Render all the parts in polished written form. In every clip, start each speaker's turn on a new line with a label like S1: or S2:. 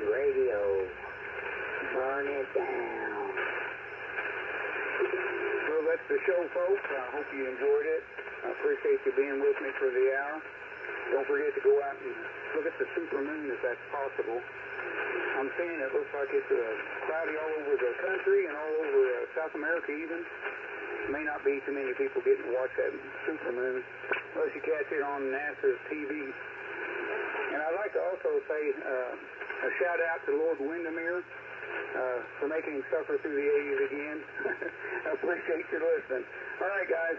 S1: Radio. Burn it down. Well, that's the show, folks. I hope you enjoyed it. I appreciate you being with me for the hour. Don't forget to go out and look at the supermoon if that's possible. I'm seeing it looks like it's cloudy all over the country and all over South America even. May not be too many people getting to watch that supermoon unless you catch it on NASA's TV. And I'd like to also say a shout out to Lord Windermere for making him suffer through the 80s again. I appreciate your listening. All right, guys.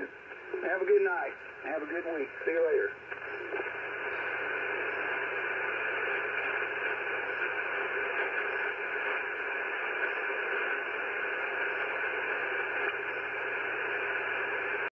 S1: Have a good night. Have a good week. See you later.